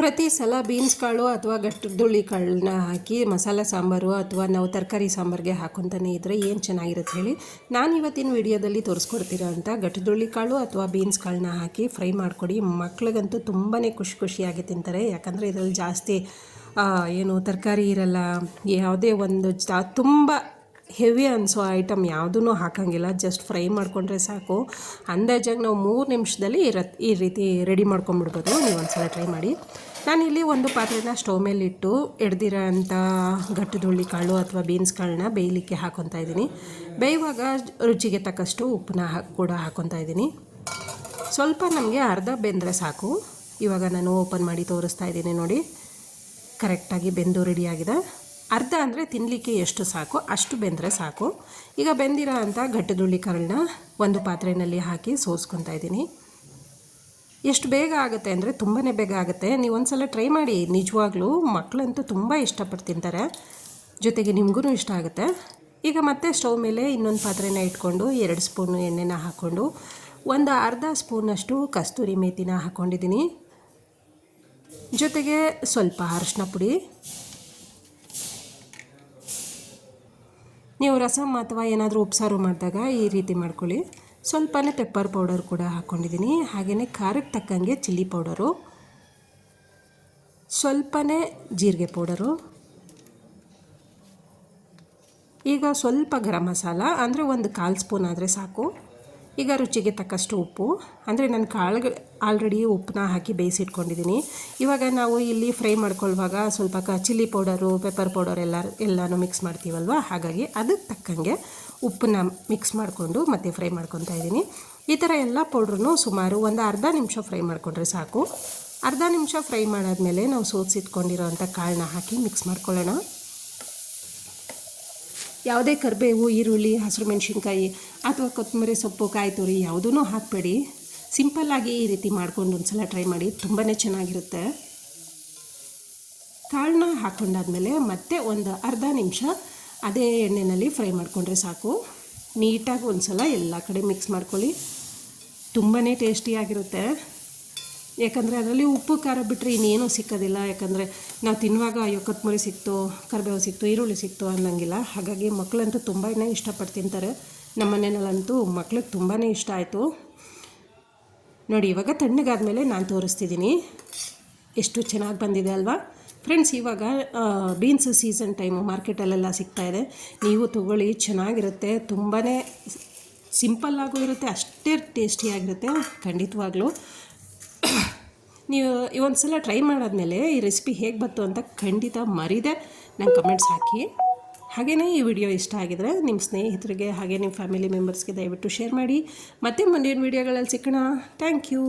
ಪ್ರತಿ ಸಲ ಬೀನ್ಸ್ ಕಾಳು ಅಥವಾ ಗಟ್ಟುದುಳಿ ಕಾಳನ್ನ ಹಾಕಿ ಮಸಾಲೆ ಸಾಂಬಾರು ಅಥವಾ ನಾವು ತರಕಾರಿ ಸಾಂಬಾರಿಗೆ ಹಾಕೊತಾನೆ ಇದ್ದರೆ ಏನು ಚೆನ್ನಾಗಿರುತ್ತೆ ಹೇಳಿ. ನಾನು ಇವತ್ತಿನ ವಿಡಿಯೋದಲ್ಲಿ ತೋರಿಸ್ಕೊಡ್ತೀರ ಅಂತ ಗಟ್ಟುದುಳಿ ಕಾಳು ಅಥವಾ ಬೀನ್ಸ್ ಕಾಳನ್ನ ಹಾಕಿ ಫ್ರೈ ಮಾಡಿಕೊಡಿ. ಮಕ್ಳಿಗಂತೂ ತುಂಬಾ ಖುಷಿಯಾಗಿ ತಿಂತಾರೆ. ಯಾಕಂದರೆ ಇದರಲ್ಲಿ ಜಾಸ್ತಿ ಏನು ತರಕಾರಿ ಇರಲ್ಲ, ಯಾವುದೇ ಒಂದು ತುಂಬ ಹೆವಿ ಅನಿಸೋ ಐಟಮ್ ಯಾವುದೂ ಹಾಕೋಂಗಿಲ್ಲ. ಜಸ್ಟ್ ಫ್ರೈ ಮಾಡಿಕೊಂಡ್ರೆ ಸಾಕು. ಅಂದಾಜಾಗಿ ನಾವು 3 ನಿಮಿಷದಲ್ಲಿ ಈ ರೀತಿ ರೆಡಿ ಮಾಡ್ಕೊಂಬಿಡ್ಬೋದು. ನೀವು ಒಂದ್ಸಲ ಟ್ರೈ ಮಾಡಿ. ನಾನಿಲ್ಲಿ ಒಂದು ಪಾತ್ರೆನ ಸ್ಟವ್ ಮೇಲೆ ಇಟ್ಟು ಎಡ್ದಿರೋ ಅಂಥ ಗಟ್ಟುದುಳಿ ಕಾಳು ಅಥವಾ ಬೀನ್ಸ್ ಕಾಳನ್ನ ಬೇಯಲಿಕ್ಕೆ ಹಾಕೊತಾ ಇದ್ದೀನಿ. ಬೇಯುವಾಗ ರುಚಿಗೆ ತಕ್ಕಷ್ಟು ಉಪ್ಪನ್ನ ಕೂಡ ಹಾಕೊತಾ ಇದ್ದೀನಿ. ಸ್ವಲ್ಪ ನಮಗೆ ಅರ್ಧ ಬೆಂದರೆ ಸಾಕು. ಇವಾಗ ನಾನು ಓಪನ್ ಮಾಡಿ ತೋರಿಸ್ತಾ ಇದ್ದೀನಿ ನೋಡಿ, ಕರೆಕ್ಟಾಗಿ ಬೆಂದು ರೆಡಿಯಾಗಿದೆ. ಅರ್ಧ ಅಂದರೆ ತಿನ್ನಲಿಕ್ಕೆ ಎಷ್ಟು ಸಾಕು ಅಷ್ಟು ಬೆಂದರೆ ಸಾಕು. ಈಗ ಬೆಂದಿರೋ ಅಂಥ ಗಟ್ಟುದುಳಿ ಕಾಳನ್ನ ಒಂದು ಪಾತ್ರೆಯಲ್ಲಿ ಹಾಕಿ ಸೋಸ್ಕೊತಾ ಇದ್ದೀನಿ. ಎಷ್ಟು ಬೇಗ ಆಗುತ್ತೆ ಅಂದರೆ ತುಂಬಾ ಬೇಗ ಆಗುತ್ತೆ. ನೀವು ಒಂದ್ಸಲ ಟ್ರೈ ಮಾಡಿ. ನಿಜವಾಗ್ಲೂ ಮಕ್ಕಳಂತೂ ತುಂಬ ಇಷ್ಟಪಟ್ಟು ತಿಂತಾರೆ, ಜೊತೆಗೆ ನಿಮಗೂ ಇಷ್ಟ ಆಗುತ್ತೆ. ಈಗ ಮತ್ತೆ ಸ್ಟವ್ ಮೇಲೆ ಇನ್ನೊಂದು ಪಾತ್ರೆನ ಇಟ್ಕೊಂಡು 2 ಸ್ಪೂನು ಎಣ್ಣೆನ ಹಾಕ್ಕೊಂಡು ಒಂದು ಅರ್ಧ ಸ್ಪೂನಷ್ಟು ಕಸ್ತೂರಿ ಮೇಥಿನ ಹಾಕ್ಕೊಂಡಿದ್ದೀನಿ. ಜೊತೆಗೆ ಸ್ವಲ್ಪ ಅರಿಶಿನ ಪುಡಿ. ನೀವು ರಸಮ್ ಅಥವಾ ಏನಾದರೂ ಉಪ್ಸಾರು ಮಾಡಿದಾಗ ಈ ರೀತಿ ಮಾಡ್ಕೊಳ್ಳಿ. ಸ್ವಲ್ಪನೇ ಪೆಪ್ಪರ್ ಪೌಡರ್ ಕೂಡ ಹಾಕ್ಕೊಂಡಿದ್ದೀನಿ. ಹಾಗೆಯೇ ಖಾರಕ್ಕೆ ತಕ್ಕಂಗೆ ಚಿಲ್ಲಿ ಪೌಡರು, ಸ್ವಲ್ಪನೇ ಜೀರಿಗೆ ಪೌಡರು, ಈಗ ಸ್ವಲ್ಪ ಗರಂ ಮಸಾಲ ಅಂದರೆ ಒಂದು 1/4 ಸ್ಪೂನ್ ಆದರೆ ಸಾಕು. ಈಗ ರುಚಿಗೆ ತಕ್ಕಷ್ಟು ಉಪ್ಪು, ಅಂದರೆ ನಾನು ಕಾಳುಗಳು ಆಲ್ರೆಡಿ ಉಪ್ಪನ್ನ ಹಾಕಿ ಬೇಯಿಸಿಟ್ಕೊಂಡಿದ್ದೀನಿ. ಇವಾಗ ನಾವು ಇಲ್ಲಿ ಫ್ರೈ ಮಾಡ್ಕೊಳ್ಳುವಾಗ ಸ್ವಲ್ಪ ಚಿಲ್ಲಿ ಪೌಡರು, ಪೆಪ್ಪರ್ ಪೌಡರ್ ಎಲ್ಲನೂ ಮಿಕ್ಸ್ ಮಾಡ್ತೀವಲ್ವ, ಹಾಗಾಗಿ ಅದಕ್ಕೆ ತಕ್ಕಂಗೆ ಉಪ್ಪನ್ನ ಮಿಕ್ಸ್ ಮಾಡಿಕೊಂಡು ಮತ್ತೆ ಫ್ರೈ ಮಾಡ್ಕೊತಾ ಇದ್ದೀನಿ. ಈ ಥರ ಎಲ್ಲ ಪೌಡ್ರನ್ನು ಸುಮಾರು ಒಂದು ಅರ್ಧ ನಿಮಿಷ ಫ್ರೈ ಮಾಡಿಕೊಂಡ್ರೆ ಸಾಕು. ಅರ್ಧ ನಿಮಿಷ ಫ್ರೈ ಮಾಡಾದಮೇಲೆ ನಾವು ಸೋಸಿಟ್ಕೊಂಡಿರೋ ಅಂಥ ಕಾಳನ್ನ ಹಾಕಿ ಮಿಕ್ಸ್ ಮಾಡ್ಕೊಳ್ಳೋಣ. ಯಾವುದೇ ಕರಿಬೇವು, ಈರುಳ್ಳಿ, ಹಸಿರು ಮೆಣಸಿನ್ಕಾಯಿ ಅಥವಾ ಕೊತ್ತಂಬರಿ ಸೊಪ್ಪು, ಕಾಯಿ ತುರಿ ಯಾವುದೂ ಹಾಕಬೇಡಿ. ಸಿಂಪಲ್ಲಾಗಿ ಈ ರೀತಿ ಮಾಡ್ಕೊಂಡು ಒಂದು ಸಲ ಟ್ರೈ ಮಾಡಿ, ತುಂಬಾ ಚೆನ್ನಾಗಿರುತ್ತೆ. ಕಾಳನ್ನ ಹಾಕ್ಕೊಂಡಾದ್ಮೇಲೆ ಮತ್ತೆ ಒಂದು ಅರ್ಧ ನಿಮಿಷ ಅದೇ ಎಣ್ಣೆಯಲ್ಲಿ ಫ್ರೈ ಮಾಡಿಕೊಂಡ್ರೆ ಸಾಕು. ನೀಟಾಗಿ ಒಂದು ಸಲ ಎಲ್ಲ ಕಡೆ ಮಿಕ್ಸ್ ಮಾಡ್ಕೊಳ್ಳಿ. ತುಂಬಾ ಟೇಸ್ಟಿಯಾಗಿರುತ್ತೆ. ಯಾಕಂದರೆ ಅದರಲ್ಲಿ ಉಪ್ಪು ಖಾರ ಬಿಟ್ಟರೆ ಇನ್ನೇನೂ ಸಿಕ್ಕೋದಿಲ್ಲ. ಯಾಕಂದರೆ ನಾವು ತಿನ್ನುವಾಗ ಅಯ್ಯೋ ಕೊತ್ತಂಬರಿ ಸಿಕ್ತು, ಕರಿಬೇವು ಸಿಕ್ತು, ಈರುಳ್ಳಿ ಸಿಕ್ತು ಅನ್ನೋಂಗಿಲ್ಲ. ಹಾಗಾಗಿ ಮಕ್ಕಳಂತೂ ತುಂಬಾ ಇಷ್ಟಪಟ್ಟು ತಿಂತಾರೆ. ನಮ್ಮ ಮನೆಯಲ್ಲಂತೂ ಮಕ್ಳಿಗೆ ತುಂಬಾ ಇಷ್ಟ ಆಯಿತು ನೋಡಿ. ಇವಾಗ ತಣ್ಣಗಾದ್ಮೇಲೆ ನಾನು ತೋರಿಸ್ತಿದ್ದೀನಿ ಎಷ್ಟು ಚೆನ್ನಾಗಿ ಬಂದಿದೆ ಅಲ್ವಾ ಫ್ರೆಂಡ್ಸ್. ಇವಾಗ ಬೀನ್ಸ್ ಸೀಸನ್ ಟೈಮು, ಮಾರ್ಕೆಟಲ್ಲೆಲ್ಲ ಸಿಗ್ತಾಯಿದೆ. ನೀವು ತೊಗೊಳ್ಳಿ, ಚೆನ್ನಾಗಿರುತ್ತೆ. ತುಂಬಾ ಸಿಂಪಲ್ಲಾಗೂ ಇರುತ್ತೆ, ಅಷ್ಟೇ ಟೇಸ್ಟಿಯಾಗಿರುತ್ತೆ ಖಂಡಿತವಾಗ್ಲೂ. ನೀವು ಒಂದು ಸಲ ಟ್ರೈ ಮಾಡಾದಮೇಲೆ ಈ ರೆಸಿಪಿ ಹೇಗೆ ಬಂತು ಅಂತ ಖಂಡಿತ ಮರೀದೆ ನಂಗೆ ಕಮೆಂಟ್ಸ್ ಹಾಕಿ. ಹಾಗೆಯೇ ಈ ವಿಡಿಯೋ ಇಷ್ಟ ಆಗಿದರೆ ನಿಮ್ಮ ಸ್ನೇಹಿತರಿಗೆ ಹಾಗೆ ನಿಮ್ಮ ಫ್ಯಾಮಿಲಿ ಮೆಂಬರ್ಸ್ಗೆ ದಯವಿಟ್ಟು ಶೇರ್ ಮಾಡಿ. ಮತ್ತೆ ಮುಂದಿನ ವಿಡಿಯೋಗಳಲ್ಲಿ ಸಿಗೋಣ. Thank you.